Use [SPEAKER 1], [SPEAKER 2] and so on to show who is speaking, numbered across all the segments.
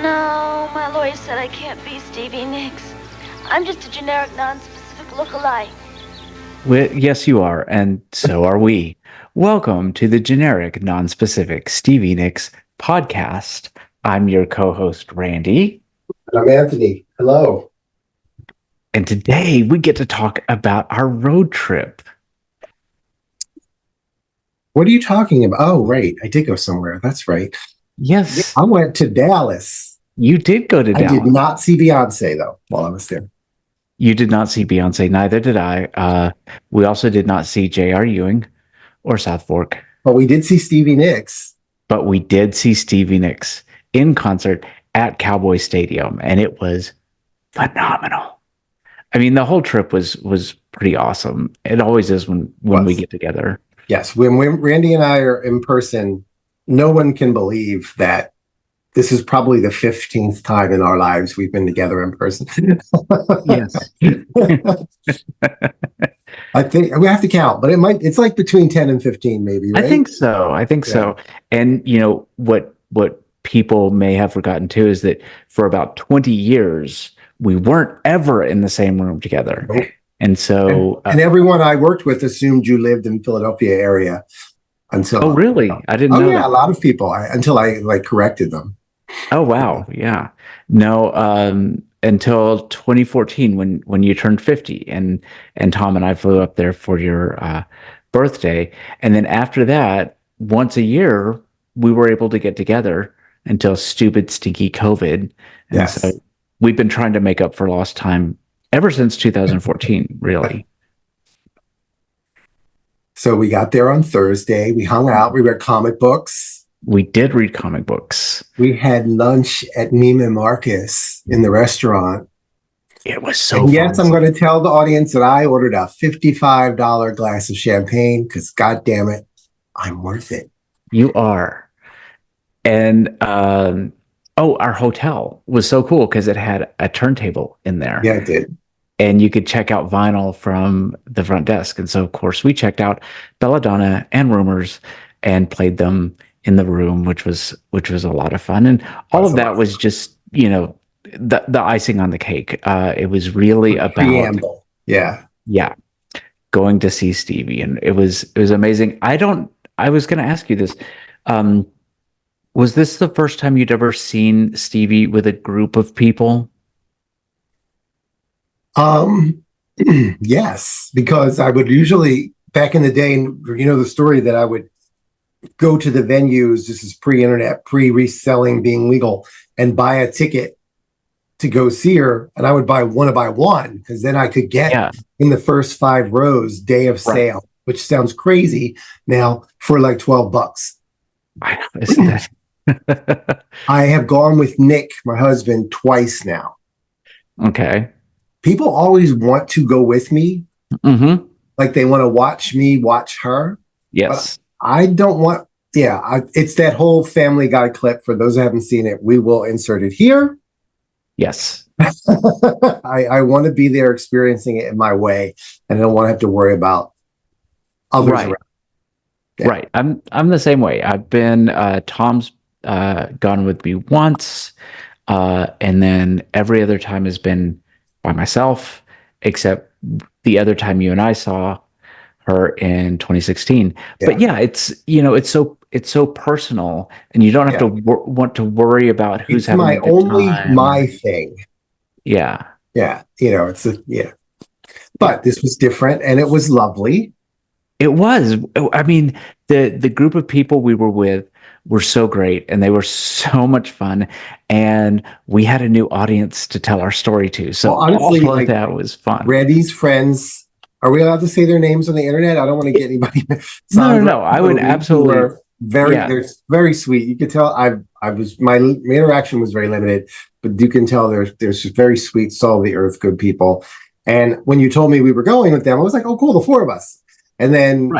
[SPEAKER 1] No, my lawyer said I can't be Stevie Nicks. I'm just a generic, non-specific look-alike.
[SPEAKER 2] Yes, you are, and so are we. Welcome to the generic, non-specific Stevie Nicks podcast. I'm your co-host, Randy,
[SPEAKER 3] I'm Anthony. Hello.
[SPEAKER 2] and today we get to talk about our road trip.
[SPEAKER 3] What are you talking about? Oh, right. I did go somewhere. That's right.
[SPEAKER 2] Yes,
[SPEAKER 3] I went to Dallas.
[SPEAKER 2] you did go to
[SPEAKER 3] I did
[SPEAKER 2] Dallas.
[SPEAKER 3] not see Beyonce, though, while I was there.
[SPEAKER 2] You did not see Beyonce, neither did I. We also did not see J.R. Ewing or South Fork,
[SPEAKER 3] But we did see Stevie Nicks.
[SPEAKER 2] but we did see Stevie Nicks in concert at Cowboy Stadium, and it was phenomenal. I mean, the whole trip was pretty awesome. It always is when we get together.
[SPEAKER 3] Yes. When Randy and I are in person, no one can believe that this is probably the 15th time in our lives we've been together in person.
[SPEAKER 2] Yes.
[SPEAKER 3] I think we have to count, but it's like between 10 and 15, maybe, right?
[SPEAKER 2] I think so.
[SPEAKER 3] Yeah.
[SPEAKER 2] And you know what people may have forgotten too is that for about 20 years we weren't ever in the same room together.
[SPEAKER 3] Nope.
[SPEAKER 2] And so
[SPEAKER 3] And everyone I worked with assumed you lived in Philadelphia area until.
[SPEAKER 2] oh really? I didn't know
[SPEAKER 3] yeah,
[SPEAKER 2] that.
[SPEAKER 3] a lot of people until I like corrected them.
[SPEAKER 2] Oh wow. Yeah. No, until 2014 when you turned 50 and Tom and I flew up there for your birthday. And then after that, once a year, we were able to get together until stupid, stinky COVID. And so
[SPEAKER 3] Yes.
[SPEAKER 2] we've been trying to make up for lost time ever since 2014, really.
[SPEAKER 3] So we got there on Thursday. We hung out. We read comic books.
[SPEAKER 2] We did read comic books.
[SPEAKER 3] We had lunch at Neiman Marcus in the restaurant.
[SPEAKER 2] It was so
[SPEAKER 3] And
[SPEAKER 2] fun.
[SPEAKER 3] yes, I'm going to tell the audience that I ordered a $55 glass of champagne because, God damn it, I'm worth it.
[SPEAKER 2] You are. And our hotel was so cool because it had a turntable in there.
[SPEAKER 3] Yeah, it did.
[SPEAKER 2] And you could check out vinyl from the front desk. And so, of course, we checked out Belladonna and Rumors and played them in the room, which was a lot of fun. And all of that was just, the icing on the cake. It was really about
[SPEAKER 3] Preamble. Yeah.
[SPEAKER 2] Going to see Stevie, and it was amazing. I was going to ask you this. Was this the first time you'd ever seen Stevie with a group of people?
[SPEAKER 3] Yes, because I would usually back in the day, and the story that I would go to the venues. This is pre-internet, pre-reselling being legal, and buy a ticket to go see her. And I would buy one because then I could get in the first 5 rows day of sale, which sounds crazy now for like $12.
[SPEAKER 2] I know, isn't it?
[SPEAKER 3] I have gone with Nick, my husband, twice now.
[SPEAKER 2] Okay.
[SPEAKER 3] People always want to go with me.
[SPEAKER 2] Mm-hmm.
[SPEAKER 3] Like they want to watch me watch her.
[SPEAKER 2] Yes.
[SPEAKER 3] I don't want, it's that whole Family Guy clip. For those who haven't seen it, we will insert it here.
[SPEAKER 2] Yes.
[SPEAKER 3] I want to be there experiencing it in my way, and I don't want to have to worry about others around. Yeah.
[SPEAKER 2] Right. I'm the same way. I've been, Tom's gone with me once, and then every other time has been by myself, except the other time you and I saw her in 2016.
[SPEAKER 3] Yeah.
[SPEAKER 2] But yeah, it's so personal, and you don't have to want to worry about who's having a good time.
[SPEAKER 3] My thing.
[SPEAKER 2] Yeah.
[SPEAKER 3] But this was different, and it was lovely.
[SPEAKER 2] It was. I mean, the group of people we were with were so great, and they were so much fun, and we had a new audience to tell our story to. So honestly, all of that was fun.
[SPEAKER 3] Randy's friends. Are we allowed to say their names on the internet? I don't want to get anybody.
[SPEAKER 2] No. I would absolutely.
[SPEAKER 3] They're very sweet. You could tell my interaction was very limited, but you can tell there's very sweet, soul of the earth, good people. And when you told me we were going with them, I was like, oh, cool, the 4 of us. And then,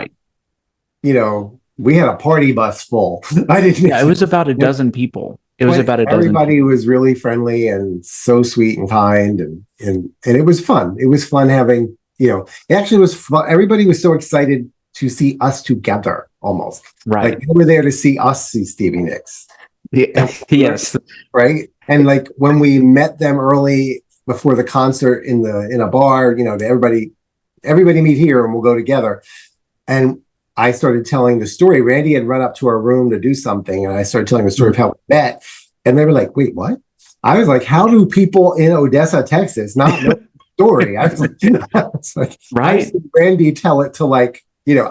[SPEAKER 3] we had a party bus full. I didn't.
[SPEAKER 2] Yeah, it was about a dozen people. It was about a dozen.
[SPEAKER 3] Everybody was really friendly and so sweet and kind, and it was fun. It was fun having. It actually was fun. Everybody was so excited to see us together, almost.
[SPEAKER 2] Right.
[SPEAKER 3] Like they were there to see us see Stevie Nicks.
[SPEAKER 2] Yeah. Yes.
[SPEAKER 3] Right. And like when we met them early before the concert in a bar, everybody meet here and we'll go together. And I started telling the story. Randy had run up to our room to do something, and I started telling the story of how we met. And they were like, "Wait, what?" I was like, "How do people in Odessa, Texas, not know the story?" I was like,
[SPEAKER 2] Right.
[SPEAKER 3] I've seen Randy tell it to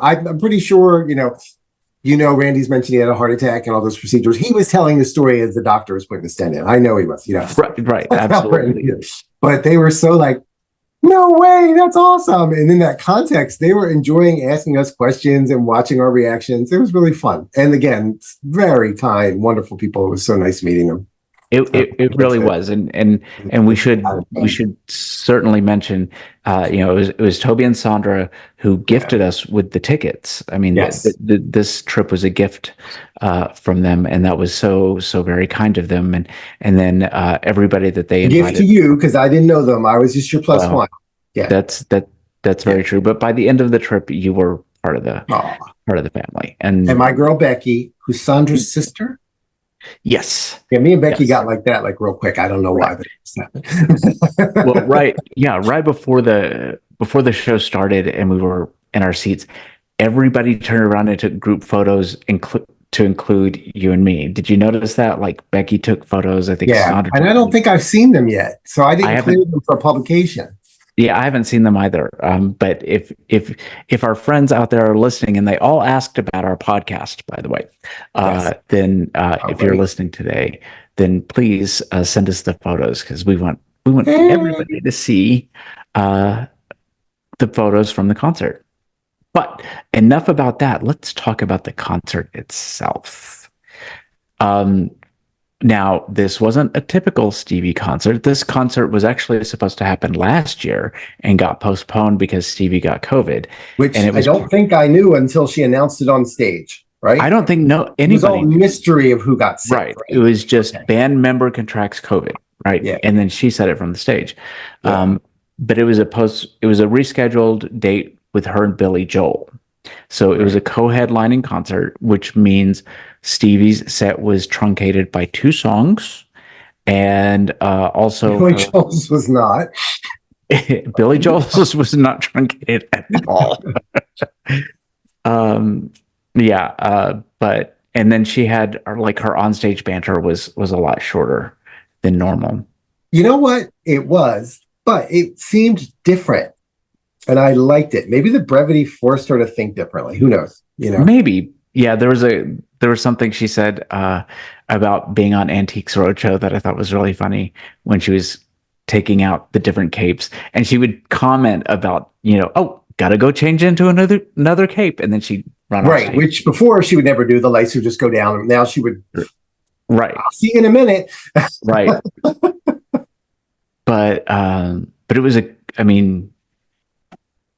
[SPEAKER 3] I'm pretty sure, Randy's mentioned he had a heart attack and all those procedures. He was telling the story as the doctor was putting the stent in. I know he was,
[SPEAKER 2] Right. Absolutely.
[SPEAKER 3] But they were so like, no way, that's awesome. And in that context, they were enjoying asking us questions and watching our reactions. It was really fun. And again, very kind, wonderful people. It was so nice meeting them.
[SPEAKER 2] It really was, and we should certainly mention, it was Toby and Sandra who gifted us with the tickets. I mean,
[SPEAKER 3] Yes.
[SPEAKER 2] this trip was a gift from them, and that was so very kind of them. And then everybody that they
[SPEAKER 3] A gift to
[SPEAKER 2] invited.
[SPEAKER 3] you because I didn't know them. I was just your plus one. Yeah,
[SPEAKER 2] That's very true. But by the end of the trip, you were part of the family, and
[SPEAKER 3] my girl Becky, who's Sandra's sister.
[SPEAKER 2] yes.
[SPEAKER 3] Yeah, me and Becky
[SPEAKER 2] Yes.
[SPEAKER 3] got like that, like real quick. I don't know why, but
[SPEAKER 2] Well, right. Yeah, right before the show started and we were in our seats, everybody turned around and took group photos to include you and me. Did you notice that? Like Becky took photos, I think
[SPEAKER 3] yeah.
[SPEAKER 2] Sandra
[SPEAKER 3] And I don't think I've seen them yet, so I didn't clear them for publication.
[SPEAKER 2] Yeah, I haven't seen them either. But if our friends out there are listening and they all asked about our podcast, by the way,
[SPEAKER 3] Yes.
[SPEAKER 2] then if you're listening today, then please send us the photos because we want everybody to see the photos from the concert. But enough about that. Let's talk about the concert itself. Now, this wasn't a typical Stevie concert. This concert was actually supposed to happen last year and got postponed because Stevie got COVID.
[SPEAKER 3] Which
[SPEAKER 2] and
[SPEAKER 3] I don't think I knew until she announced it on stage, right?
[SPEAKER 2] I don't think anybody.
[SPEAKER 3] It was all mystery of who got sick.
[SPEAKER 2] Right. It was just band member contracts COVID, right?
[SPEAKER 3] Yeah.
[SPEAKER 2] And then she said it from the stage.
[SPEAKER 3] Yeah.
[SPEAKER 2] But it was a rescheduled date with her and Billy Joel. So it was a co-headlining concert, which means Stevie's set was truncated by 2 songs, and also
[SPEAKER 3] Billy Joel's was not.
[SPEAKER 2] Billy Joel's was not truncated at all. But and then she had her onstage banter was a lot shorter than normal.
[SPEAKER 3] You know what? It was, but it seemed different. And I liked it. Maybe the brevity forced her to think differently. Who knows?
[SPEAKER 2] Maybe. Yeah, there was something she said about being on Antiques Roadshow that I thought was really funny when she was taking out the different capes, and she would comment about, oh, gotta go change into another cape, and then she'd run off stage.
[SPEAKER 3] Which before she would never do. The lights would just go down. Now she would.
[SPEAKER 2] Right.
[SPEAKER 3] I'll see you in a minute.
[SPEAKER 2] Right. But it was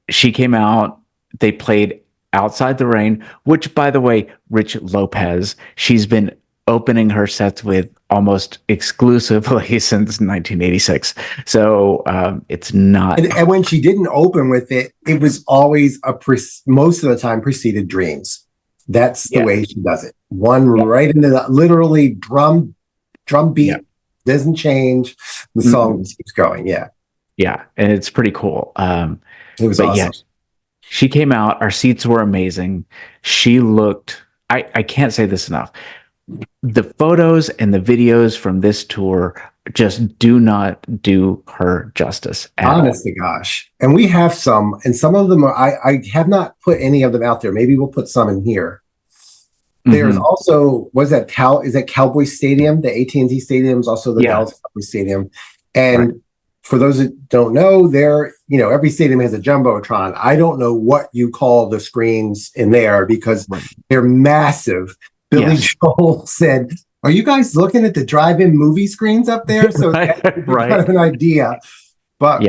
[SPEAKER 2] she came out, they played Outside the Rain, which, by the way, Rich Lopez, she's been opening her sets with almost exclusively since 1986. So it's not.
[SPEAKER 3] And when she didn't open with it, it was always most of the time preceded Dreams. That's the way she does it. Right into the literally drum beat, doesn't change. The song keeps going. Yeah.
[SPEAKER 2] Yeah. And it's pretty cool.
[SPEAKER 3] It was awesome. Yeah,
[SPEAKER 2] she came out. Our seats were amazing. She looked, I can't say this enough. The photos and the videos from this tour just do not do her justice.
[SPEAKER 3] Honest to gosh. And we have some, and some of them are, I have not put any of them out there. Maybe we'll put some in here. There's also, is that Cowboy Stadium? The AT&T Stadium is also the Dallas Cowboy Stadium. And for those that don't know, every stadium has a jumbotron. I don't know what you call the screens in there because they're massive. Billy Joel said, "Are you guys looking at the drive-in movie screens up there?" So that's kind of an idea. But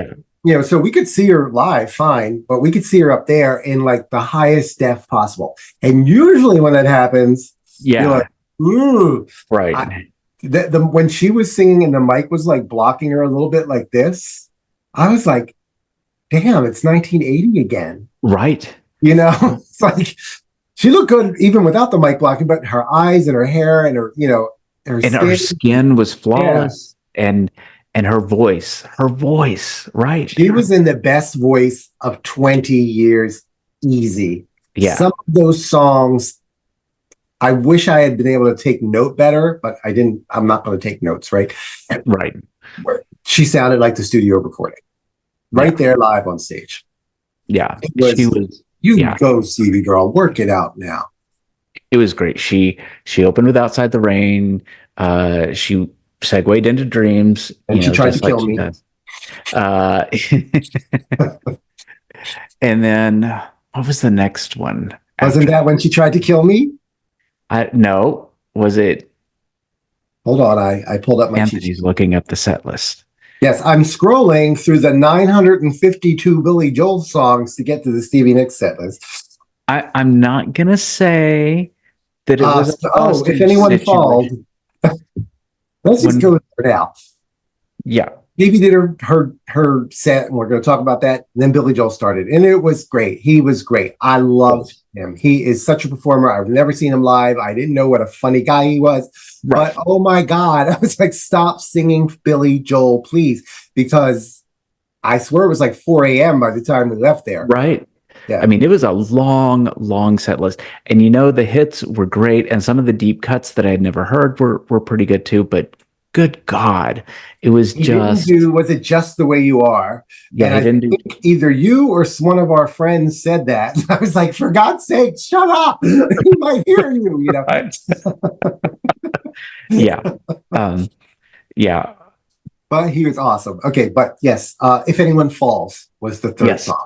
[SPEAKER 3] so we could see her live, fine, but we could see her up there in like the highest def possible. And usually when that happens, you're like, ooh.
[SPEAKER 2] Right.
[SPEAKER 3] When she was singing and the mic was like blocking her a little bit like this, I was like, damn, it's 1980 again.
[SPEAKER 2] Right.
[SPEAKER 3] It's like she looked good even without the mic blocking, but her eyes and her hair and her,
[SPEAKER 2] and her skin was
[SPEAKER 3] yeah.
[SPEAKER 2] flawless, and her voice, right?
[SPEAKER 3] She was in the best voice of 20 years, easy.
[SPEAKER 2] Yeah.
[SPEAKER 3] Some of those songs, I wish I had been able to take note better, but I didn't. I'm not going to take notes, right?
[SPEAKER 2] Right.
[SPEAKER 3] She sounded like the studio recording, right there live on stage.
[SPEAKER 2] Yeah.
[SPEAKER 3] She was. Go, Stevie girl, work it out now.
[SPEAKER 2] It was great. She opened with Outside the Rain. She segued into Dreams.
[SPEAKER 3] And she tried to kill me.
[SPEAKER 2] And then what was the next one?
[SPEAKER 3] Wasn't that when she tried to kill me?
[SPEAKER 2] No. Was it?
[SPEAKER 3] Hold on. I pulled up my cheat sheet.
[SPEAKER 2] Anthony's looking up the set list.
[SPEAKER 3] Yes, I'm scrolling through the 952 Billy Joel songs to get to the Stevie Nicks set list.
[SPEAKER 2] I'm not going to say that it was
[SPEAKER 3] if anyone falls, let's just go there now.
[SPEAKER 2] Yeah.
[SPEAKER 3] Stevie did her set, and we're going to talk about that. And then Billy Joel started, and it was great. He was great. I loved him. He is such a performer. I've never seen him live. I didn't know what a funny guy he was. Right. But oh my God, I was like, stop singing Billy Joel, please. Because I swear it was like 4 a.m. by the time we left there.
[SPEAKER 2] Right.
[SPEAKER 3] Yeah.
[SPEAKER 2] I mean, it was a long set list. And the hits were great. And some of the deep cuts that I had never heard were pretty good too. But good God, it was
[SPEAKER 3] was it Just the Way You Are?
[SPEAKER 2] Yeah,
[SPEAKER 3] and I think either you or one of our friends said that. I was like, for God's sake, shut up. He might hear you,
[SPEAKER 2] Right. Yeah. Yeah.
[SPEAKER 3] But he was awesome. Okay, but yes, If Anyone Falls was the third song.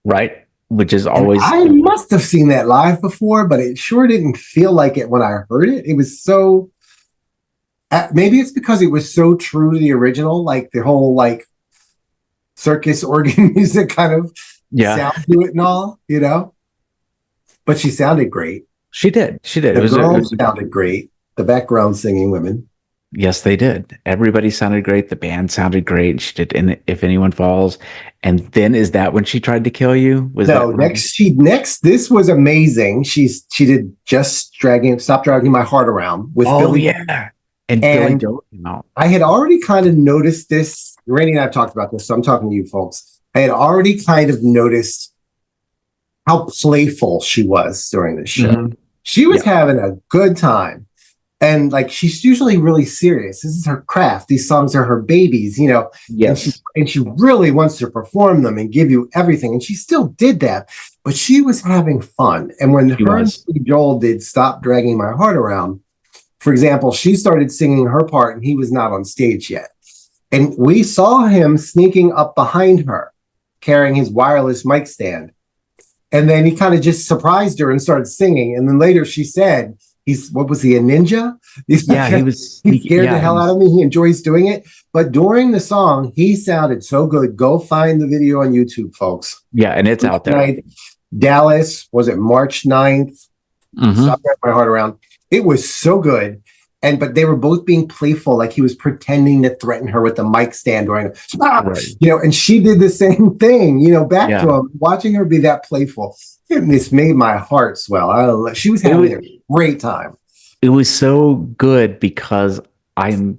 [SPEAKER 2] Right. Which is always...
[SPEAKER 3] I must have seen that live before, but it sure didn't feel like it when I heard it. It was so... maybe it's because it was so true to the original, like the whole like circus organ music kind of sound to it and all, But she sounded great.
[SPEAKER 2] She did.
[SPEAKER 3] The girls sounded great. The background singing women.
[SPEAKER 2] Yes, they did. Everybody sounded great. The band sounded great. She did If Anyone Falls. And then is that when she tried to kill you?
[SPEAKER 3] Next, this was amazing. She did Stop Dragging My Heart Around with Billy.
[SPEAKER 2] Yeah. And Billy Joel came out.
[SPEAKER 3] I had already kind of noticed this. Randy and I have talked about this, so I'm talking to you folks. I had already kind of noticed how playful she was during this show. Mm-hmm. She was having a good time. And like, she's usually really serious. This is her craft. These songs are her babies,
[SPEAKER 2] Yes.
[SPEAKER 3] And she really wants to perform them and give you everything. And she still did that, but she was having fun. And when and Joel did Stop Dragging My Heart Around, for example, she started singing her part and he was not on stage yet. And we saw him sneaking up behind her, carrying his wireless mic stand. And then he kind of just surprised her and started singing. And then later she said, a ninja? He scared the hell out of me. He enjoys doing it. But during the song, he sounded so good. Go find the video on YouTube, folks.
[SPEAKER 2] Yeah, and it's out there.
[SPEAKER 3] Dallas, was it March 9th?
[SPEAKER 2] Mm-hmm.
[SPEAKER 3] Stop Dragging My Heart Around. It was so good. But they were both being playful, like he was pretending to threaten her with the mic stand during and she did the same thing, back to him, watching her be that playful. This made my heart swell. She was having a great time.
[SPEAKER 2] It was so good because I'm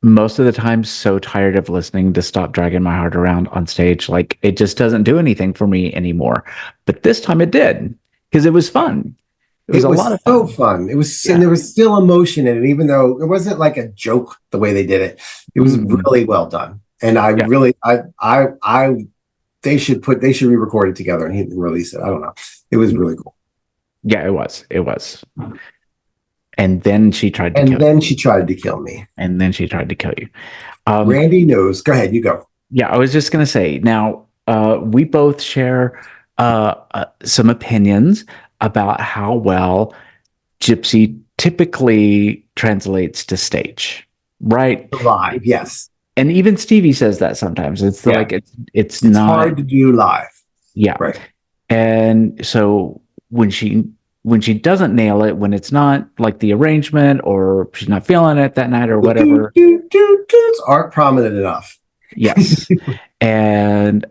[SPEAKER 2] most of the time so tired of listening to Stop Dragging My Heart Around on stage. Like, it just doesn't do anything for me anymore. But this time it did, because it was fun. It was a lot of fun. So fun. It was, and there was still emotion in it, even though it wasn't like a joke the way they did it. It was really well done. And they should re-record it together and release it. I don't know. It was really cool. Yeah, it was. And then she tried to kill
[SPEAKER 3] me.
[SPEAKER 2] And then she tried to kill you.
[SPEAKER 3] Randy knows. Go ahead, you go.
[SPEAKER 2] Yeah, I was just going to say, now, we both share some opinions about how well Gypsy typically translates to stage, right?
[SPEAKER 3] Live, yes.
[SPEAKER 2] And even Stevie says that sometimes. It's it's not
[SPEAKER 3] hard to do live.
[SPEAKER 2] Yeah.
[SPEAKER 3] Right.
[SPEAKER 2] And so when she doesn't nail it, when it's not like the arrangement or she's not feeling it that night or whatever.
[SPEAKER 3] Aren't prominent enough.
[SPEAKER 2] Yes. And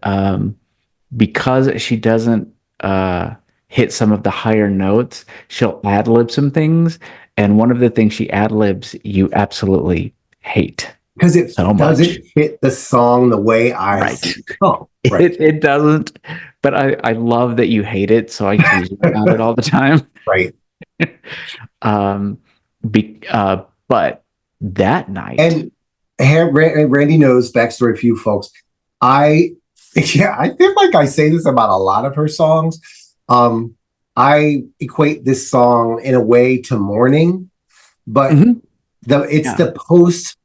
[SPEAKER 2] because she doesn't hit some of the higher notes, she'll ad-lib some things, And one of the things she ad-libs you absolutely hate
[SPEAKER 3] because it
[SPEAKER 2] so
[SPEAKER 3] doesn't
[SPEAKER 2] much.
[SPEAKER 3] fit the song the way I
[SPEAKER 2] Right.
[SPEAKER 3] see the song. Right.
[SPEAKER 2] It doesn't, but I love that you hate it, so I tease you about it all the time.
[SPEAKER 3] Right.
[SPEAKER 2] Um, but that night,
[SPEAKER 3] And Randy knows backstory for you folks. I feel like I say this about a lot of her songs. I equate this song in a way to mourning, but it's the post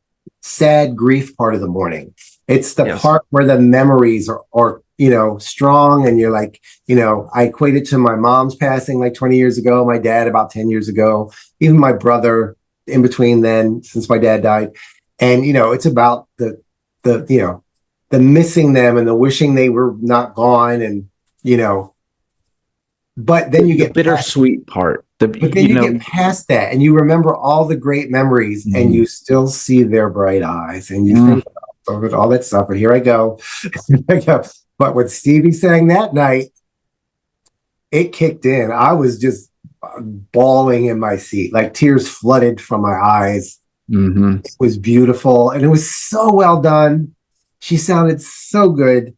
[SPEAKER 3] sad grief part of the morning. It's the part where the memories are strong, and you're like, I equate it to my mom's passing like 20 years ago, my dad about 10 years ago, even my brother in between then, since my dad died. And it's about the missing them and the wishing they were not gone, and but then you get
[SPEAKER 2] bittersweet part.
[SPEAKER 3] But then you get past that, and you remember all the great memories, and you still see their bright eyes, and you think about all that stuff. But here I go. But when Stevie sang that night, it kicked in. I was just bawling in my seat, like tears flooded from my eyes. It was beautiful, and it was so well done. She sounded so good.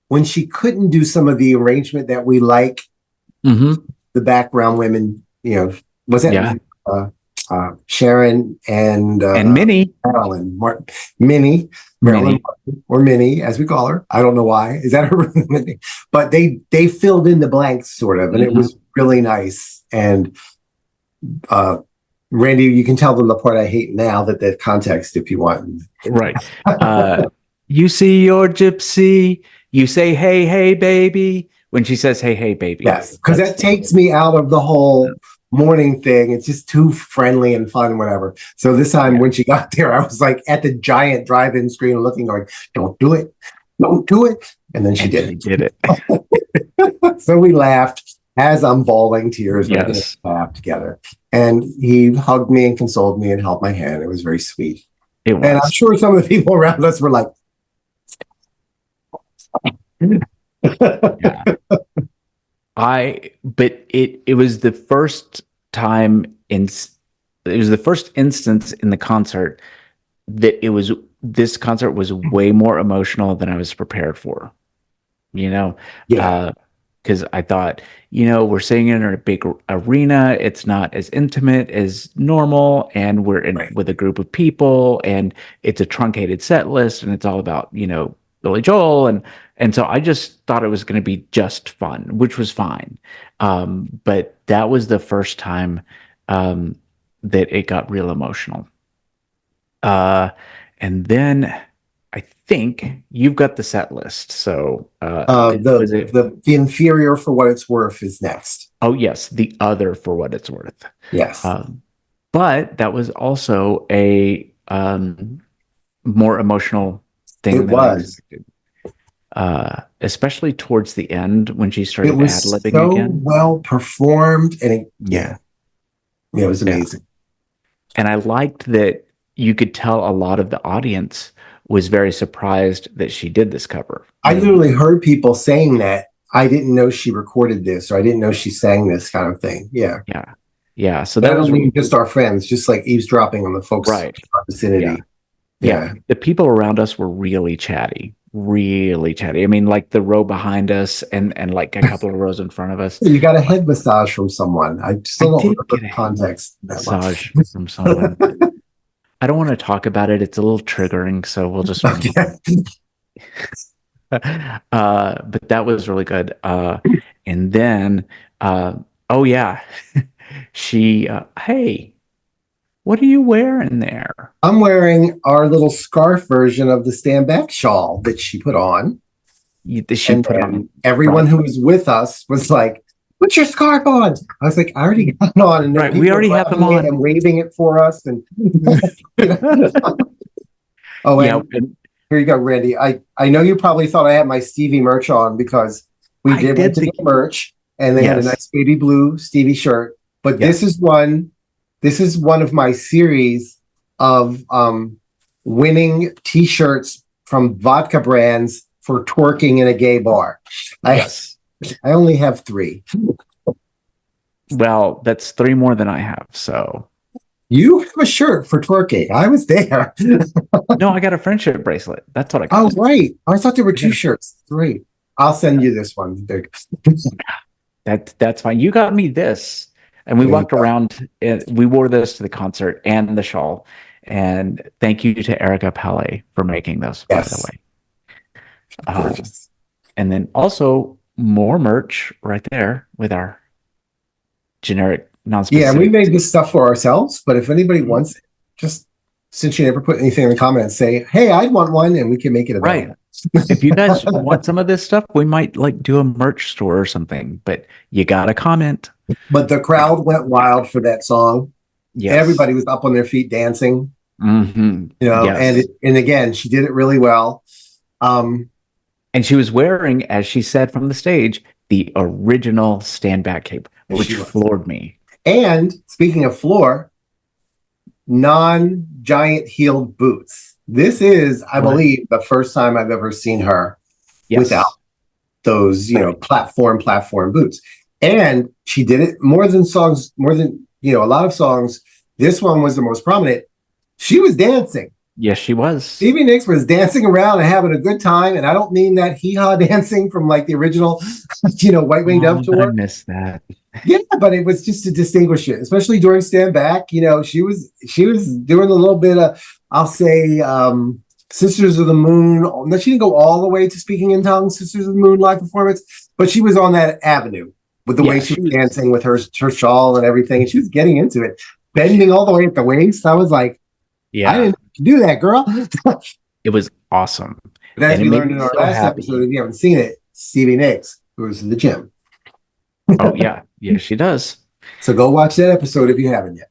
[SPEAKER 3] When she couldn't do some of the arrangement that we like, the background women, was that Sharon and
[SPEAKER 2] Minnie,
[SPEAKER 3] Marilyn or Minnie, as we call her. I don't know why. Is that her name? But they filled in the blanks sort of, and it was really nice. And Randy, you can tell them the part I hate now, that context if you want.
[SPEAKER 2] Right. You see your gypsy, you say, hey, hey, baby. When she says, hey, hey, baby.
[SPEAKER 3] Yes, because that takes me out of the whole morning thing. It's just too friendly and fun, whatever. So this time when she got there, I was like at the giant drive-in screen looking, going, don't do it. Don't do it. And then she did
[SPEAKER 2] it.
[SPEAKER 3] So we laughed as I'm bawling tears.
[SPEAKER 2] Yes.
[SPEAKER 3] We laughed together. And he hugged me and consoled me and held my hand. It was very sweet.
[SPEAKER 2] It was.
[SPEAKER 3] And I'm sure some of the people around us were like,
[SPEAKER 2] but it was the first time it was the first instance in the concert that this concert was way more emotional than I was prepared for, because I thought, we're singing in a big arena. It's not as intimate as normal, and we're in with a group of people, and it's a truncated set list, and it's all about, Billy Joel. And so I just thought it was going to be just fun, which was fine. But that was the first time that it got real emotional. And then I think you've got the set list. So
[SPEAKER 3] the inferior for what it's worth is next.
[SPEAKER 2] Oh, yes. The other for what it's worth.
[SPEAKER 3] Yes.
[SPEAKER 2] But that was also a more emotional thing.
[SPEAKER 3] It was.
[SPEAKER 2] Especially towards the end when she started ad-libbing
[SPEAKER 3] so
[SPEAKER 2] again.
[SPEAKER 3] Well performed, and it was amazing.
[SPEAKER 2] And I liked that you could tell a lot of the audience was very surprised that she did this cover.
[SPEAKER 3] I literally heard people saying that I didn't know she recorded this, or I didn't know she sang this kind of thing. Yeah. So that was really just our friends, just like eavesdropping on the folks in our vicinity.
[SPEAKER 2] Yeah. The people around us were really chatty. I mean, like the row behind us and like a couple of rows in front of us.
[SPEAKER 3] You got a head massage from someone. I still don't remember the context.
[SPEAKER 2] Massage from someone. I don't want to talk about it. It's a little triggering, so we'll just. But that was really good. And then, she. Hey. What are you wearing there?
[SPEAKER 3] I'm wearing our little scarf version of the stand back shawl that she put on. Everyone who was with us was like, "Put your scarf on." I was like, "I already got it on." And
[SPEAKER 2] we already have them on
[SPEAKER 3] and waving it for us. And here you go, Randy. I know you probably thought I had my Stevie merch on because we did get merch, and they had a nice baby blue Stevie shirt. But this is one. This is one of my series of winning T-shirts from vodka brands for twerking in a gay bar. I only have 3.
[SPEAKER 2] Well, that's 3 more than I have. So
[SPEAKER 3] You have a shirt for twerking. I was there.
[SPEAKER 2] No, I got a friendship bracelet. That's what I
[SPEAKER 3] Oh,
[SPEAKER 2] got.
[SPEAKER 3] right. I thought there were two
[SPEAKER 2] Yeah.
[SPEAKER 3] shirts. Great. I'll send you this one. There
[SPEAKER 2] That's fine. You got me this, and we
[SPEAKER 3] you
[SPEAKER 2] walked
[SPEAKER 3] go.
[SPEAKER 2] around. And we wore this to the concert and the shawl. And thank you to Erica Pele for making those, by the
[SPEAKER 3] Yes.
[SPEAKER 2] way.
[SPEAKER 3] Gorgeous.
[SPEAKER 2] And then also more merch right there with our generic,
[SPEAKER 3] Yeah,
[SPEAKER 2] non-specific.
[SPEAKER 3] we made this stuff for ourselves, but if anybody
[SPEAKER 2] Mhm.
[SPEAKER 3] wants it, just since you never put anything in the comments, say, hey, I'd want one, and we can make it
[SPEAKER 2] Right.
[SPEAKER 3] available.
[SPEAKER 2] If you guys want some of this stuff, we might like do a merch store or something. But you gotta comment.
[SPEAKER 3] But the crowd went wild for that song.
[SPEAKER 2] Yes.
[SPEAKER 3] Everybody was up on their feet dancing,
[SPEAKER 2] Mm-hmm.
[SPEAKER 3] you know,
[SPEAKER 2] Yes.
[SPEAKER 3] and again, she did it really well.
[SPEAKER 2] And she was wearing, as she said from the stage, the original stand back cape,
[SPEAKER 3] Yes,
[SPEAKER 2] which
[SPEAKER 3] she was.
[SPEAKER 2] floored me.
[SPEAKER 3] And speaking of floor, non-giant heeled boots. This is, I
[SPEAKER 2] What?
[SPEAKER 3] believe, the first time I've ever seen her
[SPEAKER 2] Yes.
[SPEAKER 3] without those, you know,
[SPEAKER 2] Right.
[SPEAKER 3] platform boots. And she did it more than, you know, a lot of songs. This one was the most prominent. She was dancing.
[SPEAKER 2] Yes, she was.
[SPEAKER 3] Stevie Nicks was dancing around and having a good time. And I don't mean that hee-haw dancing from like the original, you know, White Winged Dove
[SPEAKER 2] I
[SPEAKER 3] tour.
[SPEAKER 2] missed that.
[SPEAKER 3] Yeah, but it was just to distinguish it, especially during Stand Back. You know, she was doing a little bit of, I'll say, Sisters of the Moon. No, she didn't go all the way to Speaking in Tongues, Sisters of the Moon live performance, but she was on that avenue with the way she was dancing with her shawl and everything, and she was getting into it, bending all the way at the waist. I was like,
[SPEAKER 2] Yeah,
[SPEAKER 3] I didn't do that, girl.
[SPEAKER 2] it was awesome.
[SPEAKER 3] But as
[SPEAKER 2] And
[SPEAKER 3] we
[SPEAKER 2] it made
[SPEAKER 3] learned
[SPEAKER 2] me
[SPEAKER 3] in our
[SPEAKER 2] so
[SPEAKER 3] last
[SPEAKER 2] happy.
[SPEAKER 3] episode, if you haven't seen it, Stevie Nicks, who was in the gym.
[SPEAKER 2] Oh yeah, yeah, she does.
[SPEAKER 3] So go watch that episode if you haven't yet.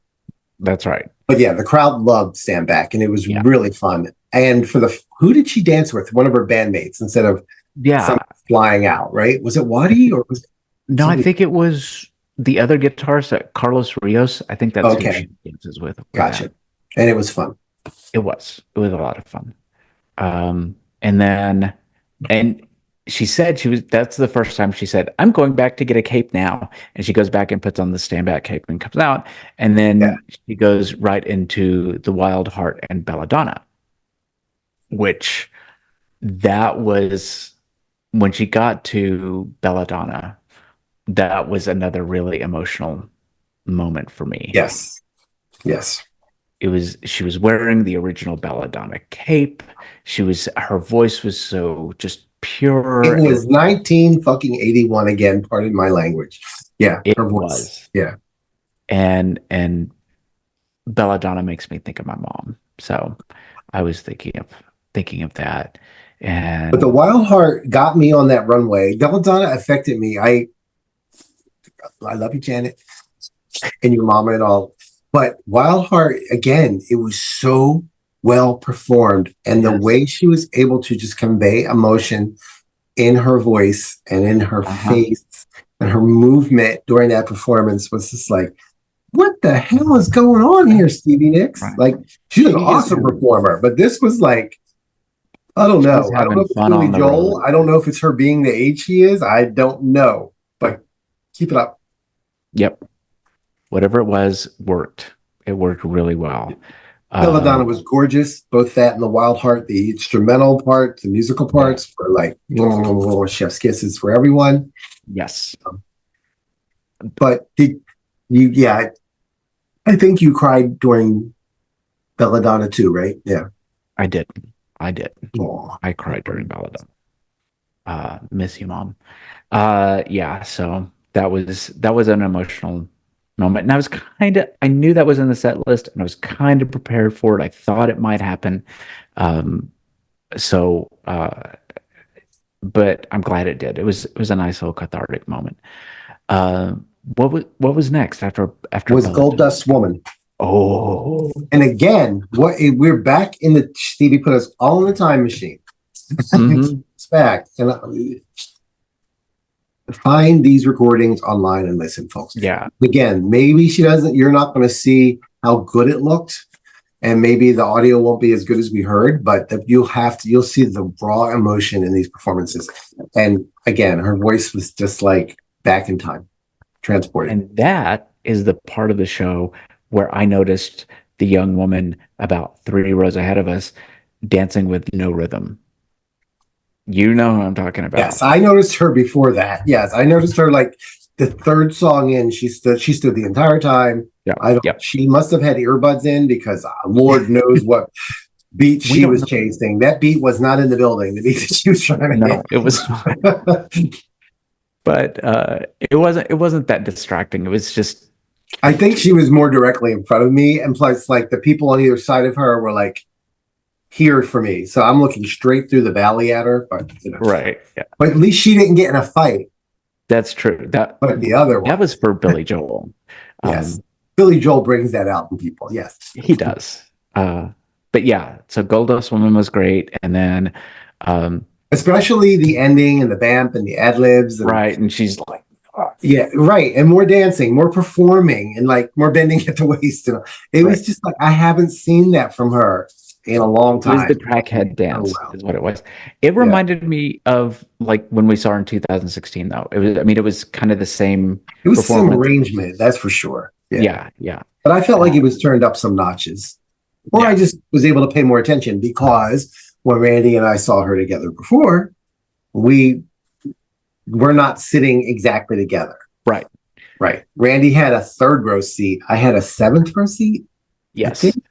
[SPEAKER 2] That's right.
[SPEAKER 3] But yeah, the crowd loved Stand Back, and it was
[SPEAKER 2] Yeah.
[SPEAKER 3] really fun. And for who did she dance with? One of her bandmates instead of
[SPEAKER 2] Yeah.
[SPEAKER 3] flying out, right? Was it Waddy or was it
[SPEAKER 2] No, I
[SPEAKER 3] somebody?
[SPEAKER 2] think it was the other guitarist, Carlos Rios. I think that's who
[SPEAKER 3] Okay.
[SPEAKER 2] she dances with.
[SPEAKER 3] Gotcha. And it was fun.
[SPEAKER 2] It was. It was a lot of fun. And she said that's the first time she said, I'm going back to get a cape now. And she goes back and puts on the stand back cape and comes out. And then she goes right into the Wild Heart and Belladonna, which that was when she got to Belladonna, that was another really emotional moment for me.
[SPEAKER 3] Yes. Yes.
[SPEAKER 2] She was wearing the original Belladonna cape. Her voice was so just pure.
[SPEAKER 3] It was 1981 again, pardon my language. Yeah.
[SPEAKER 2] It
[SPEAKER 3] Her voice.
[SPEAKER 2] was.
[SPEAKER 3] Yeah.
[SPEAKER 2] And Belladonna makes me think of my mom. So I was thinking of that.
[SPEAKER 3] But the Wild Heart got me on that runway. Belladonna affected me. I love you, Janet, and your mama and all. But Wild Heart, again, it was so well performed. And the way she was able to just convey emotion in her voice and in her face and her movement during that performance was just like, what the hell is going on here, Stevie Nicks?
[SPEAKER 2] Right.
[SPEAKER 3] Like, she's an awesome performer, but this was like, I don't know. I don't know if it's Billy Joel. I don't know if it's her being the age she is. I don't know. But keep it up.
[SPEAKER 2] Yep. Whatever it was worked. It worked really well.
[SPEAKER 3] Belladonna was gorgeous. Both that and the Wild Heart, the instrumental part, the musical parts were like chef's kisses for everyone.
[SPEAKER 2] Yes.
[SPEAKER 3] But I think you cried during Belladonna too, right? Yeah.
[SPEAKER 2] I did.
[SPEAKER 3] Aww.
[SPEAKER 2] I cried during Belladonna. Miss you, Mom. Yeah, so that was an emotional moment. And I knew that was in the set list and I was kind of prepared for it. I thought it might happen. But I'm glad it did. It was a nice little cathartic moment. What was next after
[SPEAKER 3] Was
[SPEAKER 2] Belladonna?
[SPEAKER 3] Gold Dust Woman.
[SPEAKER 2] Oh.
[SPEAKER 3] And again, we're back in the Stevie put us all in the time machine.
[SPEAKER 2] Mhm.
[SPEAKER 3] It's back. And find these recordings online and listen, folks.
[SPEAKER 2] Yeah.
[SPEAKER 3] Again, maybe you're not going to see how good it looked. And maybe the audio won't be as good as we heard, but you'll see the raw emotion in these performances. And again, her voice was just like back in time, transported.
[SPEAKER 2] And that is the part of the show where I noticed the young woman about 3 rows ahead of us dancing with no rhythm. You know who I'm talking about.
[SPEAKER 3] Yes, I noticed her before that. Yes, I noticed her like the third song in. She stood the entire time.
[SPEAKER 2] Yeah.
[SPEAKER 3] I don't.
[SPEAKER 2] Yep.
[SPEAKER 3] She must have had earbuds in because Lord knows what beat
[SPEAKER 2] We
[SPEAKER 3] she
[SPEAKER 2] don't
[SPEAKER 3] was
[SPEAKER 2] know.
[SPEAKER 3] chasing. That beat was not in the building. The beat that she was trying to
[SPEAKER 2] No, it was not.
[SPEAKER 3] hit.
[SPEAKER 2] But it wasn't that distracting. It was just
[SPEAKER 3] I think she was more directly in front of me, and plus, like the people on either side of her were like here for me. So I'm looking straight through the valley at her. But
[SPEAKER 2] right. Yeah,
[SPEAKER 3] but at least she didn't get in a fight.
[SPEAKER 2] that's true. That
[SPEAKER 3] But the other
[SPEAKER 2] that
[SPEAKER 3] one,
[SPEAKER 2] was for Billy Joel.
[SPEAKER 3] yes, Billy Joel brings that out in people. Yes,
[SPEAKER 2] He does. But yeah, so Goldust Woman was great, and then
[SPEAKER 3] especially the ending and the vamp and the ad libs and
[SPEAKER 2] right, and she's like, oh,
[SPEAKER 3] yeah, right, and more dancing, more performing, and like more bending at the waist. And it was
[SPEAKER 2] right.
[SPEAKER 3] just like I haven't seen that from her in a long
[SPEAKER 2] It was the
[SPEAKER 3] time.
[SPEAKER 2] crackhead
[SPEAKER 3] Oh
[SPEAKER 2] dance,
[SPEAKER 3] wow,
[SPEAKER 2] is what it was. It
[SPEAKER 3] yeah,
[SPEAKER 2] reminded me of like when we saw her in 2016, though. It was, I mean, it was kind of the same
[SPEAKER 3] it was some
[SPEAKER 2] performance.
[SPEAKER 3] arrangement, that's for sure. Yeah,
[SPEAKER 2] Yeah, yeah,
[SPEAKER 3] but I felt like
[SPEAKER 2] uh,
[SPEAKER 3] it was turned up some notches, or I
[SPEAKER 2] yeah,
[SPEAKER 3] just was able to pay more attention because when Randy and I saw her together before, we were not sitting exactly together.
[SPEAKER 2] right.
[SPEAKER 3] Right. Randy had a third row seat. I had a seventh row seat. I
[SPEAKER 2] Yes.
[SPEAKER 3] think.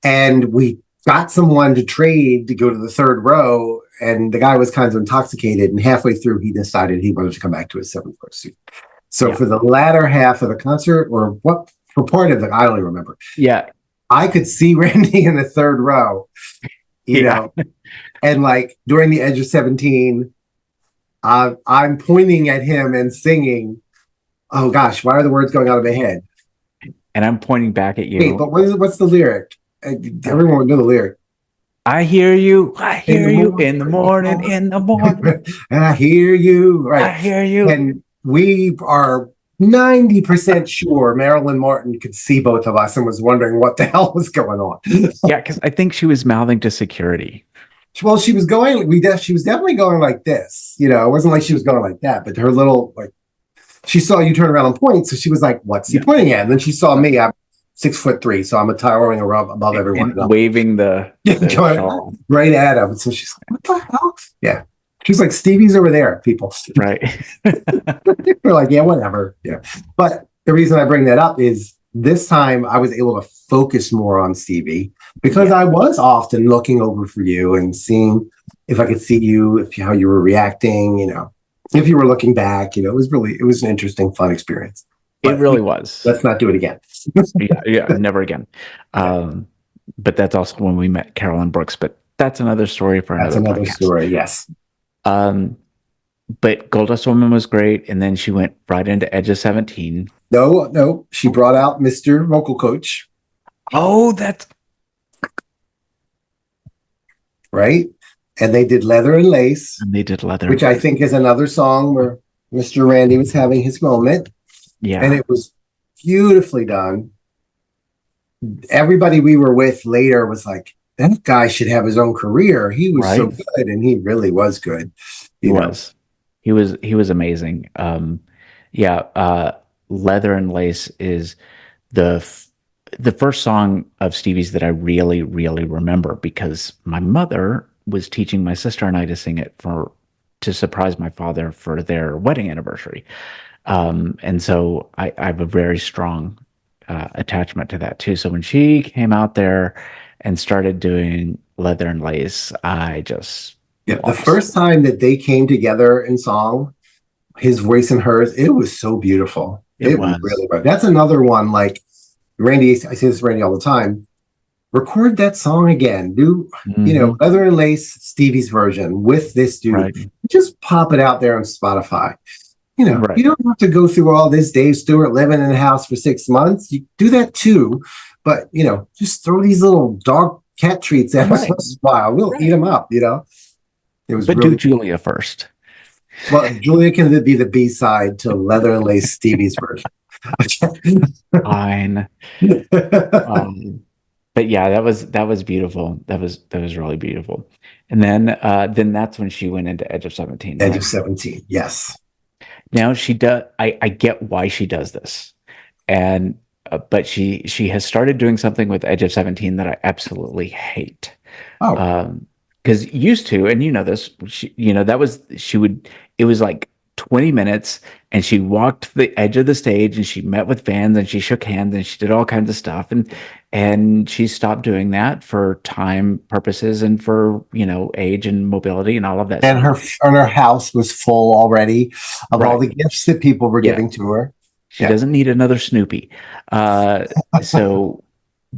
[SPEAKER 3] And we got someone to trade to go to the third row. And the guy was kind of intoxicated. And halfway through, he decided he wanted to come back to his seventh row seat. So
[SPEAKER 2] Yeah.
[SPEAKER 3] for the latter half of the concert, or what for part of it, I don't even remember.
[SPEAKER 2] Yeah.
[SPEAKER 3] I could see Randy in the third row, you know, and like during the Edge of 17, I'm pointing at him and singing. Oh gosh, why are the words going out of my head?
[SPEAKER 2] And I'm pointing back at you.
[SPEAKER 3] Wait, but what's the lyric? Everyone would know the lyric.
[SPEAKER 2] I hear you in the morning, in the morning.
[SPEAKER 3] I hear you. Right.
[SPEAKER 2] I hear you.
[SPEAKER 3] And we are 90% sure Marilyn Martin could see both of us and was wondering what the hell was going on.
[SPEAKER 2] Yeah, because I think she was mouthing to security.
[SPEAKER 3] Well, she was going, she was definitely going like this. You know, it wasn't like she was going like that, but her little, like, she saw you turn around and point. So she was like, what's he pointing at? And then she saw me. I'm 6'3", so I'm a towering above everyone.
[SPEAKER 2] And waving the shawl.
[SPEAKER 3] Right at him. So she's like, what the hell? Yeah. She's like, Stevie's over there, people.
[SPEAKER 2] Right.
[SPEAKER 3] We're like, yeah, whatever. Yeah. But the reason I bring that up is this time I was able to focus more on Stevie because I was often looking over for you and seeing if I could see you, how you were reacting, you know, if you were looking back, you know, it was an interesting, fun experience. But
[SPEAKER 2] it really was.
[SPEAKER 3] Let's not do it again.
[SPEAKER 2] yeah, never again. But that's also when we met Carolyn Brooks. But that's another story for another podcast.
[SPEAKER 3] Story. Yes.
[SPEAKER 2] But Goldust Woman was great, and then she went right into Edge of 17.
[SPEAKER 3] No, she brought out Mr. Vocal Coach.
[SPEAKER 2] Oh, that's
[SPEAKER 3] right. And they did Leather and Lace.
[SPEAKER 2] And they did Leather,
[SPEAKER 3] which I think is another song where Mr. Randy was having his moment.
[SPEAKER 2] Yeah.
[SPEAKER 3] And it was beautifully done. Everybody we were with later was like, that guy should have his own career. He was so good, and he really was good.
[SPEAKER 2] He was amazing. Leather and Lace is the first song of Stevie's that I really, really remember because my mother was teaching my sister and I to sing it to surprise my father for their wedding anniversary. And so I have a very strong attachment to that too. So when she came out there and started doing Leather and Lace, I just
[SPEAKER 3] the first time that they came together in song, his voice and hers, it was so beautiful. It was really good. That's another one like Randy. I say this to Randy all the time. Record that song again. Do you know Leather and Lace Stevie's version with this dude?
[SPEAKER 2] Right.
[SPEAKER 3] Just pop it out there on Spotify. You know, you don't have to go through all this Dave Stewart living in a house for 6 months. You do that too, but you know, just throw these little dog cat treats at us once in a while. We'll eat them up. You know, it was.
[SPEAKER 2] But do Julia first.
[SPEAKER 3] Well, Julia can be the B-side to Leather and Lace Stevie's version.
[SPEAKER 2] Fine. But yeah, that was beautiful. That was really beautiful. And then that's when she went into Edge of 17.
[SPEAKER 3] Edge of 17, yes.
[SPEAKER 2] Now she does. I get why she does this, and but she has started doing something with Edge of 17 that I absolutely hate.
[SPEAKER 3] Oh,
[SPEAKER 2] Because used to, and you know this, that was it was like 20 minutes, and she walked the edge of the stage, and she met with fans, and she shook hands, and she did all kinds of stuff, and she stopped doing that for time purposes and for age and mobility and all of that
[SPEAKER 3] and
[SPEAKER 2] stuff.
[SPEAKER 3] her house was full already of all
[SPEAKER 2] Right.
[SPEAKER 3] the gifts that people were
[SPEAKER 2] Yeah.
[SPEAKER 3] giving to her.
[SPEAKER 2] She
[SPEAKER 3] Yeah.
[SPEAKER 2] doesn't need another Snoopy. Uh, so,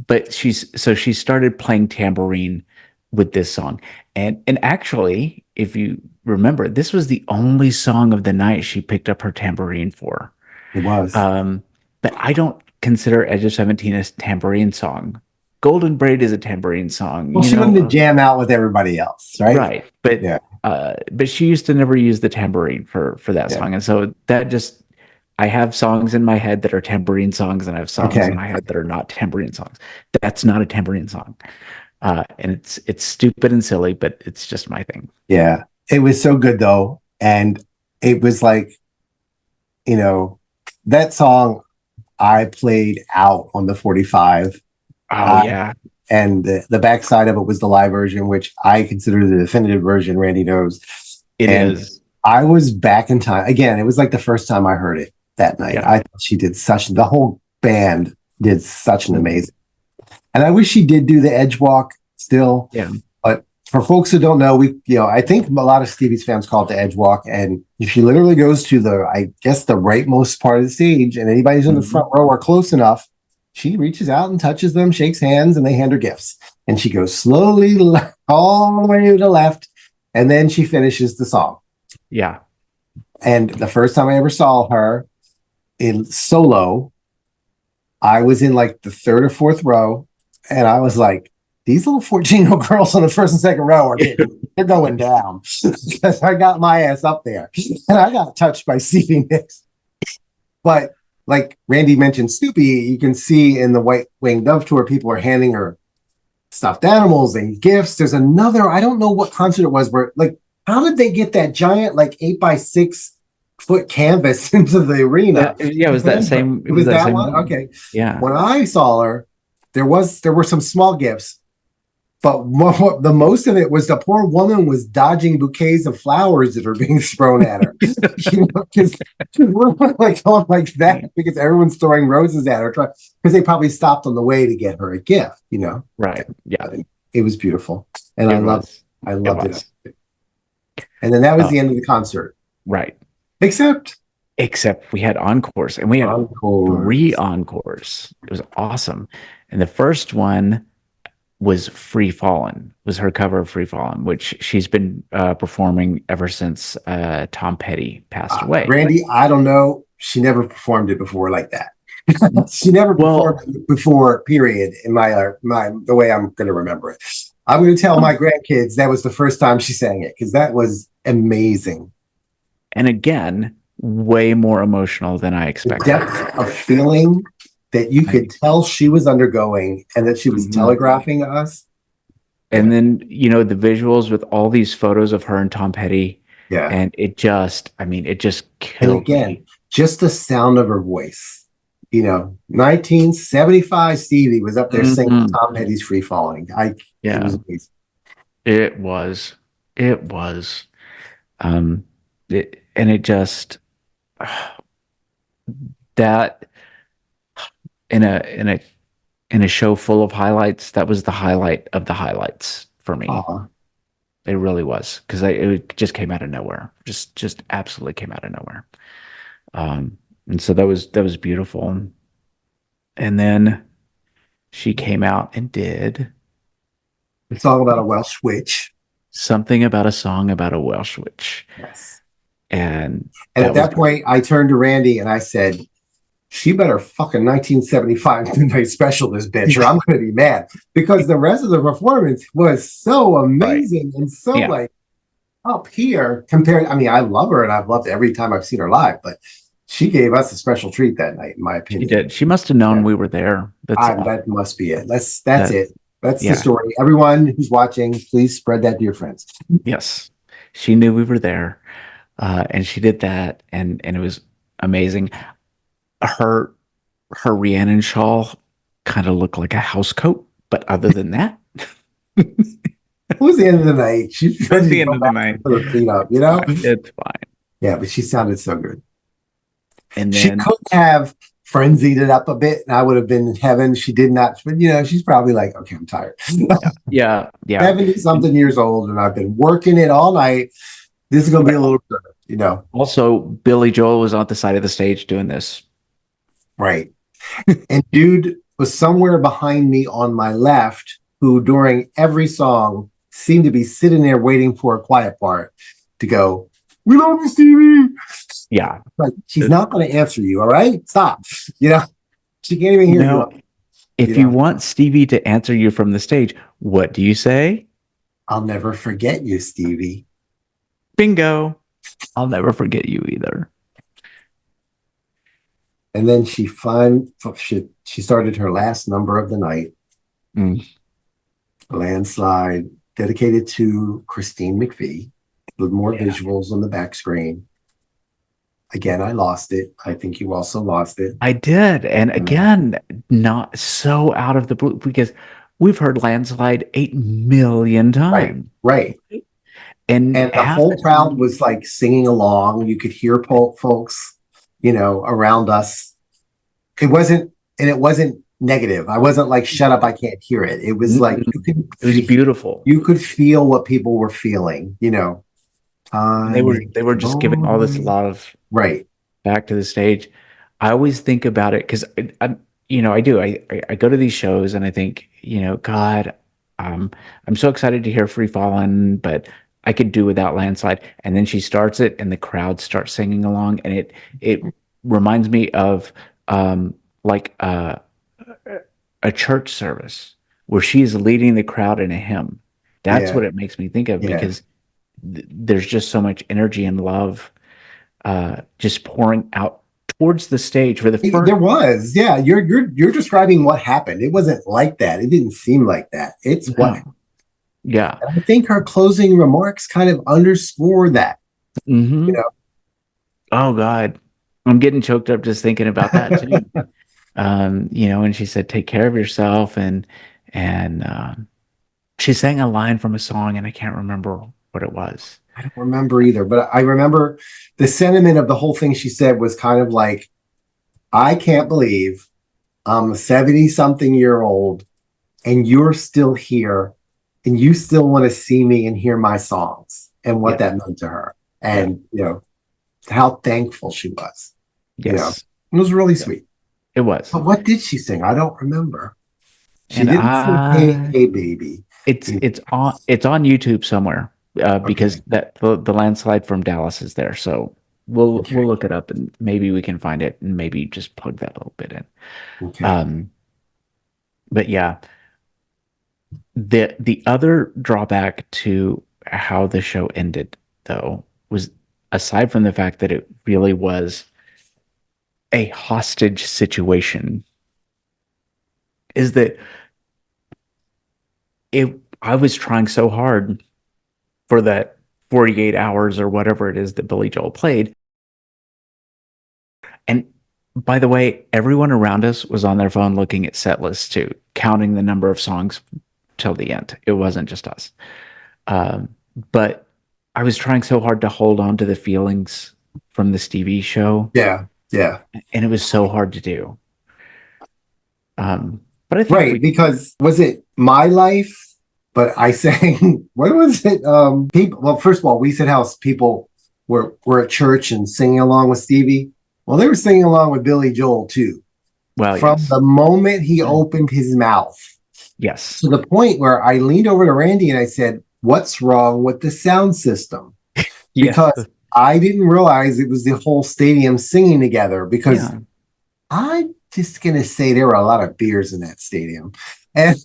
[SPEAKER 2] but she started playing tambourine with this song, and actually, if you remember, this was the only song of the night she picked up her tambourine for.
[SPEAKER 3] It was.
[SPEAKER 2] Um, but I don't consider Edge of 17 a tambourine song. Golden Braid is a tambourine song,
[SPEAKER 3] Well, she wanted to jam out with everybody else, right?
[SPEAKER 2] right? But
[SPEAKER 3] Yeah.
[SPEAKER 2] but she used to never use the tambourine for that
[SPEAKER 3] Yeah.
[SPEAKER 2] song, and so that just I have songs in my head that are tambourine songs, and I have songs in
[SPEAKER 3] Okay.
[SPEAKER 2] my head that are not tambourine songs. That's not a tambourine song, and it's stupid and silly, but it's just my thing.
[SPEAKER 3] Yeah. It was so good though. And it was like, that song I played out on the 45.
[SPEAKER 2] Oh yeah,
[SPEAKER 3] And the backside of it was the live version, which I consider the definitive version. Randy knows.
[SPEAKER 2] it
[SPEAKER 3] And
[SPEAKER 2] is.
[SPEAKER 3] I was back in time. Again, it was like the first time I heard it that night.
[SPEAKER 2] Yeah.
[SPEAKER 3] I thought she did the whole band did such an amazing. And I wish she did do the edge walk still.
[SPEAKER 2] Yeah.
[SPEAKER 3] But for folks who don't know, I think a lot of Stevie's fans call it the edge walk. And she literally goes to I guess the rightmost part of the stage, and anybody who's in the front row or close enough, she reaches out and touches them, shakes hands, and they hand her gifts. And she goes slowly all the way to the left, and then she finishes the song.
[SPEAKER 2] Yeah.
[SPEAKER 3] And the first time I ever saw her in solo, I was in like the third or fourth row, and I was like, these little 14-year-old girls on the first and second row they're going down. Because I got my ass up there. And I got touched by Stevie Nicks. But like Randy mentioned Snoopy, you can see in the White Winged Dove tour, people are handing her stuffed animals and gifts. There's another, I don't know what concert it was, where like, how did they get that giant like 8-by-6-foot canvas into the arena?
[SPEAKER 2] Yeah, it was that same.
[SPEAKER 3] It was that
[SPEAKER 2] same
[SPEAKER 3] one? Okay.
[SPEAKER 2] Yeah.
[SPEAKER 3] When I saw her, there were some small gifts, but the most of it was the poor woman was dodging bouquets of flowers that are being thrown at her. Because we're like going like that because everyone's throwing roses at her because they probably stopped on the way to get her a gift.
[SPEAKER 2] Right. Yeah.
[SPEAKER 3] It was beautiful, and I loved it. And then that was the end of the concert.
[SPEAKER 2] Right.
[SPEAKER 3] Except
[SPEAKER 2] we had encores, and we had
[SPEAKER 3] Encores.
[SPEAKER 2] 3 encores. It was awesome. And the first one was Free Fallin', was her cover of Free Fallin', which she's been performing ever since Tom Petty passed away.
[SPEAKER 3] Randy, I don't know. She never performed it before like that. She never performed it before, period, in my the way I'm going to remember it. I'm going to tell my grandkids that was the first time she sang it, because that was amazing.
[SPEAKER 2] And again, way more emotional than I
[SPEAKER 3] The
[SPEAKER 2] expected.
[SPEAKER 3] depth of feeling that you could tell she was undergoing and that she was telegraphing to us.
[SPEAKER 2] And then, the visuals with all these photos of her and Tom Petty.
[SPEAKER 3] Yeah.
[SPEAKER 2] And it just killed
[SPEAKER 3] And again,
[SPEAKER 2] me.
[SPEAKER 3] just the sound of her voice. 1975 Stevie was up there singing Tom Petty's Free Falling. It was amazing.
[SPEAKER 2] It was. It just that in a show full of highlights, that was the highlight of the highlights for me. It really was, because it just came out of nowhere. Just absolutely came out of nowhere. And so that was beautiful. And then she came out and did
[SPEAKER 3] a song about a Welsh witch.
[SPEAKER 2] Something about a song about a Welsh witch.
[SPEAKER 3] Yes.
[SPEAKER 2] And
[SPEAKER 3] at that point, I turned to Randy and I said, she better fucking 1975 Midnight Special this bitch, or I'm going to be mad, because the rest of the performance was so amazing and so like up here compared. I mean, I love her and I've loved every time I've seen her live, but she gave us a special treat that night, in my opinion.
[SPEAKER 2] She did. She must have known we were there.
[SPEAKER 3] That must be it. That's it. That's the story. Everyone who's watching, please spread that to your friends.
[SPEAKER 2] Yes. She knew we were there. And she did that, and it was amazing. Her her Rhiannon shawl kind of looked like a house coat, but other than that,
[SPEAKER 3] It was the end of the night. She's
[SPEAKER 2] that's
[SPEAKER 3] ready
[SPEAKER 2] the
[SPEAKER 3] to
[SPEAKER 2] end
[SPEAKER 3] go
[SPEAKER 2] of the
[SPEAKER 3] back
[SPEAKER 2] night.
[SPEAKER 3] and put her feet up,
[SPEAKER 2] It's fine. It's fine.
[SPEAKER 3] Yeah, but she sounded so good.
[SPEAKER 2] And
[SPEAKER 3] She
[SPEAKER 2] then
[SPEAKER 3] could have frenzied it up a bit, and I would have been in heaven. She did not, but she's probably like, okay, I'm tired.
[SPEAKER 2] yeah.
[SPEAKER 3] 70 something years old, and I've been working it all night. This is going to be a little good,
[SPEAKER 2] Also, Billy Joel was on the side of the stage doing this.
[SPEAKER 3] Right. And dude was somewhere behind me on my left, who during every song seemed to be sitting there waiting for a quiet part to go, "We love you, Stevie."
[SPEAKER 2] Yeah.
[SPEAKER 3] Like, she's not going to answer you. All right, stop. She can't even hear you.
[SPEAKER 2] If you want Stevie to answer you from the stage, what do you say?
[SPEAKER 3] "I'll never forget you, Stevie."
[SPEAKER 2] Bingo. I'll never forget you either.
[SPEAKER 3] And then she started her last number of the night. Landslide, dedicated to Christine McVie, with more visuals on the back screen. Again, I lost it. I think you also lost it.
[SPEAKER 2] I did. And again, not so out of the blue, because we've heard Landslide 8 million times.
[SPEAKER 3] Right. And the whole crowd was like singing along. You could hear folks, around us. It wasn't negative. I wasn't like, shut up, I can't hear it. It was like,
[SPEAKER 2] it was beautiful.
[SPEAKER 3] You could feel what people were feeling,
[SPEAKER 2] They were just giving all this love back to the stage. I always think about it because I do. I go to these shows and I think, God, I'm so excited to hear Free Fallin', but I could do without Landslide. And then she starts it and the crowd starts singing along, and it reminds me of like a church service where she's leading the crowd in a hymn. That's what it makes me think of, because there's just so much energy and love just pouring out towards the stage for the first.
[SPEAKER 3] There was, you're describing what happened. It wasn't like that. It didn't seem like that. It's what.
[SPEAKER 2] Yeah.
[SPEAKER 3] And I think her closing remarks kind of underscore that.
[SPEAKER 2] Oh God, I'm getting choked up just thinking about that too. And she said, "Take care of yourself," and she sang a line from a song, and I can't remember what it was.
[SPEAKER 3] I don't remember either, but I remember the sentiment of the whole thing she said was kind of like, "I can't believe I'm a 70-something-year-old and you're still here and you still want to see me and hear my songs," and what that meant to her. And, how thankful she was.
[SPEAKER 2] Yes.
[SPEAKER 3] It was really sweet.
[SPEAKER 2] It was.
[SPEAKER 3] But what did she sing? I don't remember. She didn't sing Hey Baby.
[SPEAKER 2] It's on YouTube somewhere, because the Landslide from Dallas is there. So we'll look it up and maybe we can find it and maybe just plug that little bit in.
[SPEAKER 3] Okay.
[SPEAKER 2] But yeah, the other drawback to how the show ended, though, was, aside from the fact that it really was a hostage situation, is that I was trying so hard for that 48 hours or whatever it is that Billy Joel played. And by the way, everyone around us was on their phone looking at set lists too, counting the number of songs till the end. It wasn't just us. But I was trying so hard to hold on to the feelings from the Stevie show.
[SPEAKER 3] Yeah.
[SPEAKER 2] And it was so hard to do. But I think
[SPEAKER 3] because was it My Life? But I sang, what was it? People. Well, first of all, we said how people were at church and singing along with Stevie. Well, they were singing along with Billy Joel too.
[SPEAKER 2] Well,
[SPEAKER 3] from the moment he opened his mouth.
[SPEAKER 2] Yes.
[SPEAKER 3] To the point where I leaned over to Randy and I said, "What's wrong with the sound system?" Because I didn't realize it was the whole stadium singing together, because I'm just going to say there were a lot of beers in that stadium. And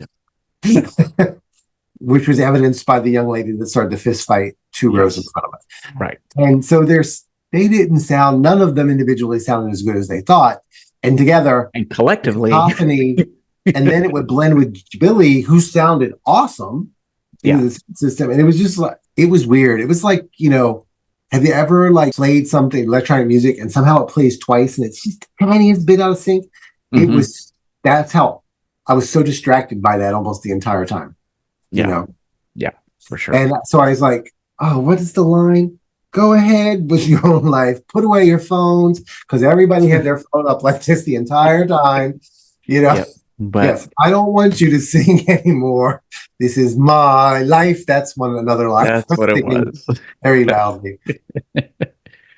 [SPEAKER 3] which was evidenced by the young lady that started the fist fight 2 rows in front of us.
[SPEAKER 2] Right.
[SPEAKER 3] And so they didn't sound, none of them individually sounded as good as they thought. And together.
[SPEAKER 2] And collectively.
[SPEAKER 3] And then it would blend with Billy, who sounded awesome in the system. And it was just like, it was weird. It was like, have you ever like played something, electronic music, and somehow it plays twice and it's just the tiniest bit out of sync? it was, that's how I was so distracted by that almost the entire time, you know?
[SPEAKER 2] Yeah, for sure.
[SPEAKER 3] And so I was like, oh, what is the line? Go ahead with your own life. Put away your phones, because everybody had their phone up like this the entire time. You know,
[SPEAKER 2] but
[SPEAKER 3] yes, I don't want you to sing anymore. This is my life. That's another line.
[SPEAKER 2] that's what it was.
[SPEAKER 3] Very loudly.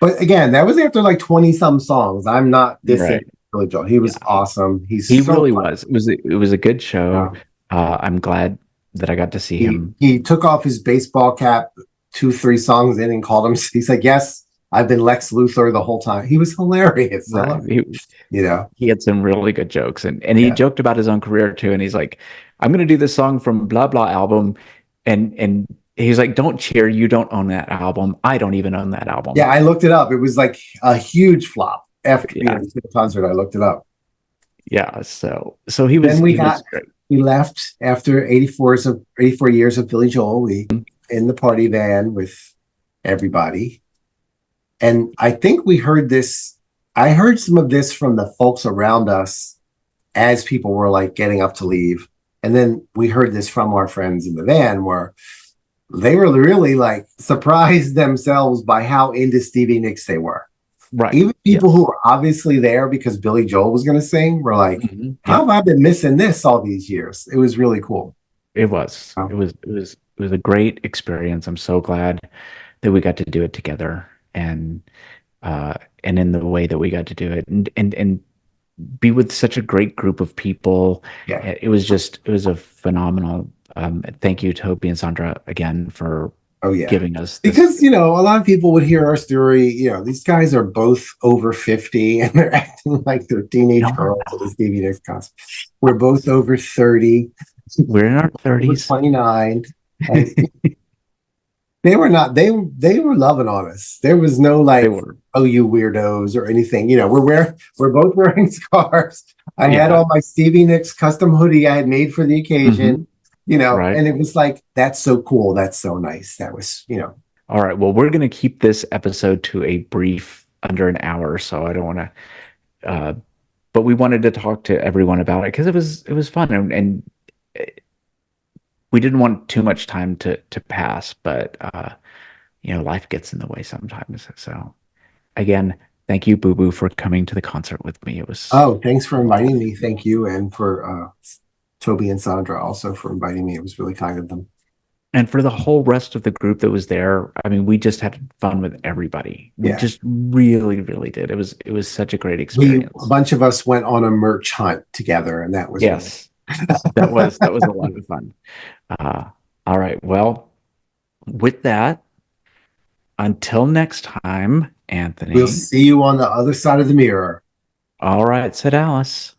[SPEAKER 3] But again, that was after like 20 some songs. I'm not dissing Billy Joel. He was awesome. He
[SPEAKER 2] really was. It was a good show. I'm glad that I got to see him.
[SPEAKER 3] He took off his baseball cap 2-3 songs in and called him. He's like, yes, I've been Lex Luthor the whole time. He was hilarious.
[SPEAKER 2] Right.
[SPEAKER 3] He
[SPEAKER 2] had some really good jokes, and he joked about his own career too. And he's like, I'm going to do this song from blah blah album, and he's like, don't cheer, you don't own that album. I don't even own that album.
[SPEAKER 3] Yeah, I looked it up. It was like a huge flop after the concert. I looked it up.
[SPEAKER 2] Yeah, so he was.
[SPEAKER 3] We left after 84 years of Billy Joel. We in the party van with everybody. And I think we heard this. I heard some of this from the folks around us as people were like getting up to leave. And then we heard this from our friends in the van where they were really like surprised themselves by how into Stevie Nicks they were.
[SPEAKER 2] Right.
[SPEAKER 3] Even people who were obviously there because Billy Joel was going to sing were like, how have I been missing this all these years? It was really cool.
[SPEAKER 2] It was. It was a great experience. I'm so glad that we got to do it together, and in the way that we got to do it, and be with such a great group of people.
[SPEAKER 3] Yeah.
[SPEAKER 2] It was a phenomenal. Thank you, Toby and Sandra, again for giving us
[SPEAKER 3] this. Because a lot of people would hear our story. These guys are both over 50 and they're acting like they're teenage girls at the Stevie Nicks concert. We're both over 30.
[SPEAKER 2] We're in our 30s.
[SPEAKER 3] 29. They were not. They were loving on us. There was no like, oh, you weirdos or anything. We're both wearing scarves. I had on my Stevie Nicks custom hoodie I had made for the occasion. And it was like, that's so cool. That's so nice. That was,
[SPEAKER 2] All right. Well, we're going to keep this episode to a brief under an hour. So I don't want to, but we wanted to talk to everyone about it because it was fun. And we didn't want too much time to pass, but, life gets in the way sometimes. So again, thank you, Boo Boo, for coming to the concert with me. It was.
[SPEAKER 3] Oh, thanks for inviting me. Thank you. And for, Toby and Sandra also for inviting me. It was really kind of them.
[SPEAKER 2] And for the whole rest of the group that was there, I mean, we just had fun with everybody. We just really, really did. It was such a great experience.
[SPEAKER 3] A bunch of us went on a merch hunt together, and that was
[SPEAKER 2] that was a lot of fun. All right. Well, with that, until next time, Anthony.
[SPEAKER 3] We'll see you on the other side of the mirror.
[SPEAKER 2] All right, said Alice.